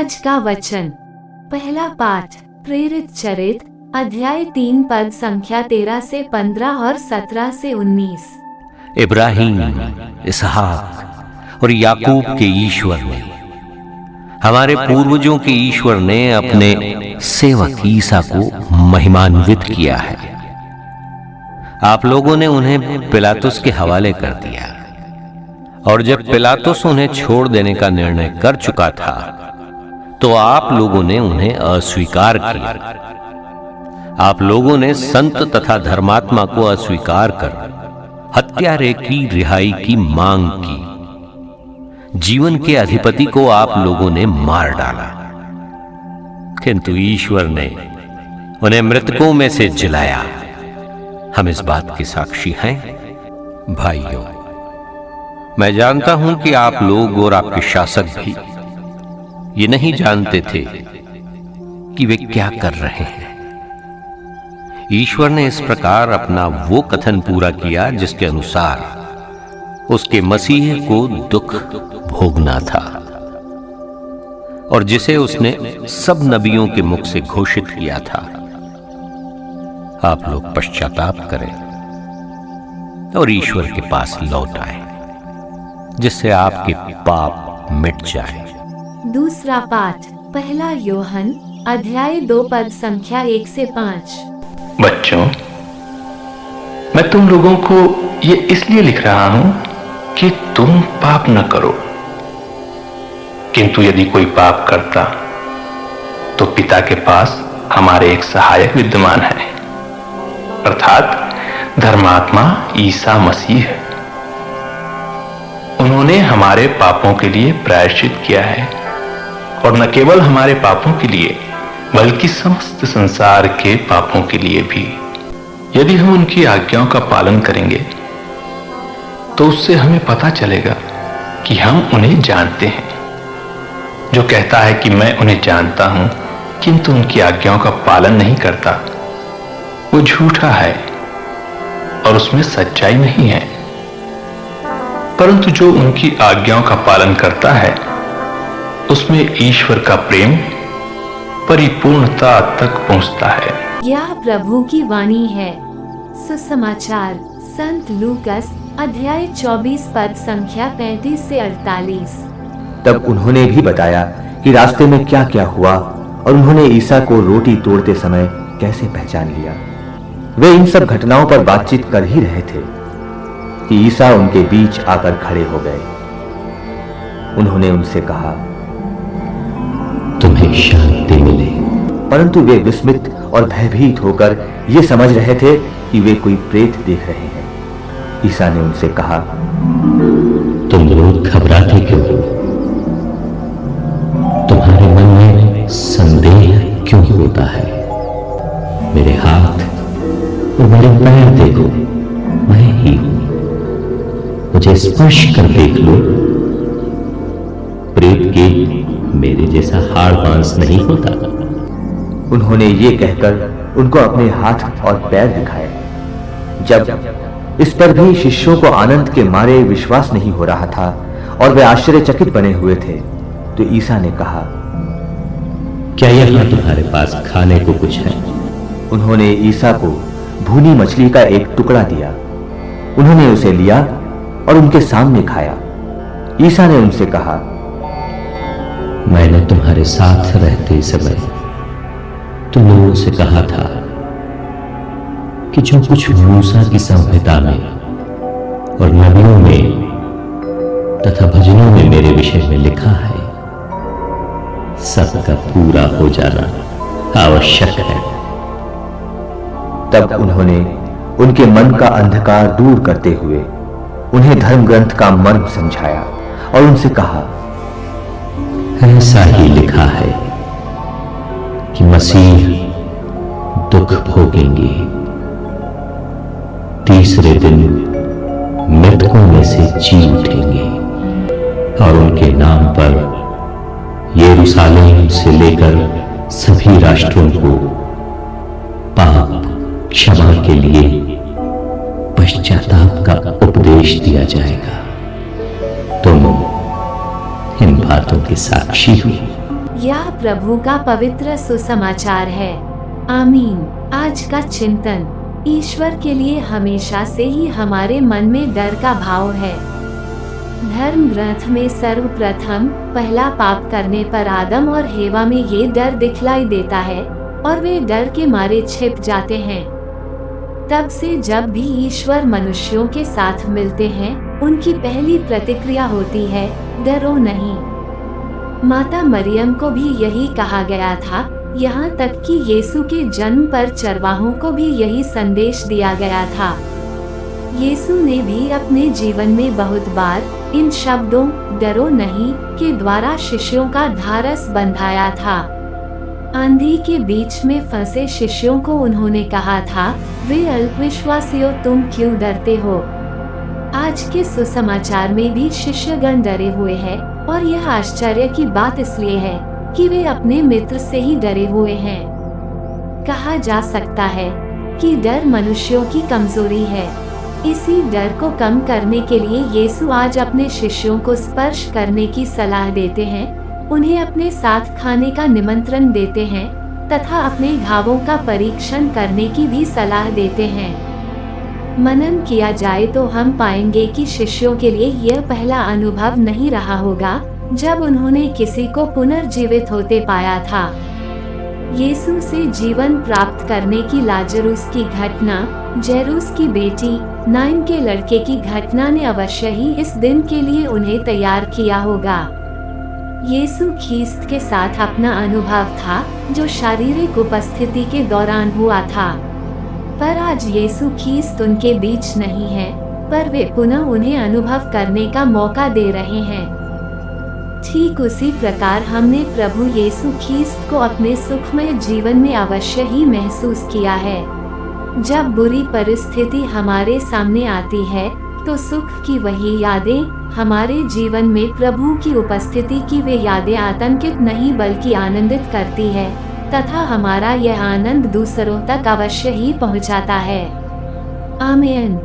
आज का वचन। पहला पाठ प्रेरित चरित अध्याय 3 पद संख्या 13 से 15 और 17 से 19। इब्राहिम, इसहाक और याकूब के ईश्वर ने, हमारे पूर्वजों के ईश्वर ने अपने सेवक ईसा को महिमान्वित किया है। आप लोगों ने उन्हें पिलातुस के हवाले कर दिया, और जब पिलातुस उन्हें छोड़ देने का निर्णय कर चुका था तो आप लोगों ने उन्हें अस्वीकार किया। आप लोगों ने संत तथा धर्मात्मा को अस्वीकार कर हत्यारे की रिहाई की मांग की। जीवन के अधिपति को आप लोगों ने मार डाला, किंतु ईश्वर ने उन्हें मृतकों में से जिलाया। हम इस बात के साक्षी हैं। भाइयों, मैं जानता हूं कि आप लोग और आपके शासक भी ये नहीं जानते थे कि वे क्या कर रहे हैं। ईश्वर ने इस प्रकार अपना वो कथन पूरा किया जिसके अनुसार उसके मसीह को दुख भोगना था, और जिसे उसने सब नबियों के मुख से घोषित किया था। आप लोग पश्चाताप करें और ईश्वर के पास लौट आए, जिससे आपके पाप मिट जाए। दूसरा पाठ पहला यूहन्ना अध्याय 2 पद संख्या 1 से 5। बच्चों, मैं तुम लोगों को ये इसलिए लिख रहा हूं कि तुम पाप न करो। किंतु यदि कोई पाप करता तो पिता के पास हमारे एक सहायक विद्यमान है, अर्थात धर्मात्मा ईसा मसीह। उन्होंने हमारे पापों के लिए प्रायश्चित किया है, और न केवल हमारे पापों के लिए बल्कि समस्त संसार के पापों के लिए भी। यदि हम उनकी आज्ञाओं का पालन करेंगे तो उससे हमें पता चलेगा कि हम उन्हें जानते हैं। जो कहता है कि मैं उन्हें जानता हूं किंतु उनकी आज्ञाओं का पालन नहीं करता, वो झूठा है और उसमें सच्चाई नहीं है। परंतु जो उनकी आज्ञाओं का पालन करता है उसमें ईश्वर का प्रेम परिपूर्णता तक पहुंचता है। यह प्रभु की वाणी है। सुसमाचार संत लूकस अध्याय 24 पद संख्या 35 से 48। तब उन्होंने भी बताया कि रास्ते में क्या क्या हुआ, और उन्होंने ईसा को रोटी तोड़ते समय कैसे पहचान लिया। वे इन सब घटनाओं पर बातचीत कर ही रहे थे कि ईसा उनके बीच आकर खड़े हो गए। उन्होंने उनसे कहा, तुम्हें शांति मिले। परंतु वे विस्मित और भयभीत होकर ये समझ रहे थे कि वे कोई प्रेत देख रहे हैं। ईसा ने उनसे कहा, तुम लोग घबराते क्यों हो? तुम्हारे मन में संदेह क्यों होता है? मेरे हाथ और मेरे पैर देखो, मैं ही हूं। मुझे स्पर्श कर देख लो। प्रेत के मेरे जैसा हाड़ मांस नहीं होता। उन्होंने ये कहकर उनको अपने हाथ और पैर दिखाए। जब इस पर भी शिष्यों को आनंद के मारे विश्वास नहीं हो रहा था और वे आश्चर्यचकित बने हुए थे, तो ईसा ने कहा, क्या यहाँ तुम्हारे पास खाने को कुछ है? उन्होंने ईसा को भुनी मछली का एक टुकड़ा दिया। उन्होंने उसे लिया और उनके सामने खाया। ईसा ने उनसे कहा, मैंने तुम्हारे साथ रहते समय तुम लोगों से कहा था कि जो कुछ मूसा की संहिता में और नबियों में तथा भजनों में मेरे विषय में लिखा है, सबका पूरा हो जाना आवश्यक है। तब उन्होंने उनके मन का अंधकार दूर करते हुए उन्हें धर्म ग्रंथ का मर्म समझाया और उनसे कहा, ऐसा ही लिखा है कि मसीह दुख भोगेंगे, तीसरे दिन मृतकों में से जी उठेंगे, और उनके नाम पर यरूशलेम से लेकर सभी राष्ट्रों को पाप क्षमा के लिए पश्चाताप का उपदेश दिया जाएगा। तुम इन बातों के साक्षी हो। यह प्रभु का पवित्र सुसमाचार है। आमीन। आज का चिंतन। ईश्वर के लिए हमेशा से ही हमारे मन में डर का भाव है। धर्म ग्रंथ में सर्वप्रथम पहला पाप करने पर आदम और हेवा में ये डर दिखलाई देता है और वे डर के मारे छिप जाते हैं। तब से जब भी ईश्वर मनुष्यों के साथ मिलते हैं, उनकी पहली प्रतिक्रिया होती है, डरो नहीं। माता मरियम को भी यही कहा गया था, यहाँ तक कि यीशु के जन्म पर चरवाहों को भी यही संदेश दिया गया था। यीशु ने भी अपने जीवन में बहुत बार इन शब्दों डरो नहीं के द्वारा शिष्यों का ढाढ़स बंधाया था। आंधी के बीच में फंसे शिष्यों को उन्होंने कहा था, वे अल्पविश्वासियों, तुम क्यों डरते हो। आज के सुसमाचार में भी शिष्यगण डरे हुए हैं और यह आश्चर्य की बात इसलिए है कि वे अपने मित्र से ही डरे हुए हैं। कहा जा सकता है कि डर मनुष्यों की कमजोरी है। इसी डर को कम करने के लिए यीशु आज अपने शिष्यों को स्पर्श करने की सलाह देते हैं, उन्हें अपने साथ खाने का निमंत्रण देते हैं तथा अपने घावों का परीक्षण करने की भी सलाह देते हैं। मनन किया जाए तो हम पाएंगे कि शिष्यों के लिए यह पहला अनुभव नहीं रहा होगा जब उन्होंने किसी को पुनर्जीवित होते पाया था। यीशु से जीवन प्राप्त करने की लाजरूस की घटना, जैरूस की बेटी नाइन के लड़के की घटना ने अवश्य ही इस दिन के लिए उन्हें तैयार किया होगा। यीशु ख्रीस्त के साथ अपना अनुभव था जो शारीरिक उपस्थिति के दौरान हुआ था, पर आज यीशु ख्रीस्त उनके बीच नहीं है, पर वे पुनः उन्हें अनुभव करने का मौका दे रहे हैं। ठीक उसी प्रकार हमने प्रभु यीशु ख्रीस्त को अपने सुखमय जीवन में अवश्य ही महसूस किया है। जब बुरी परिस्थिति हमारे सामने आती है तो सुख की वही यादें हमारे जीवन में प्रभु की उपस्थिति की वे यादें आतंकित नहीं बल्कि आनंदित करती है तथा हमारा यह आनंद दूसरों तक अवश्य ही पहुंचाता है। आमीन।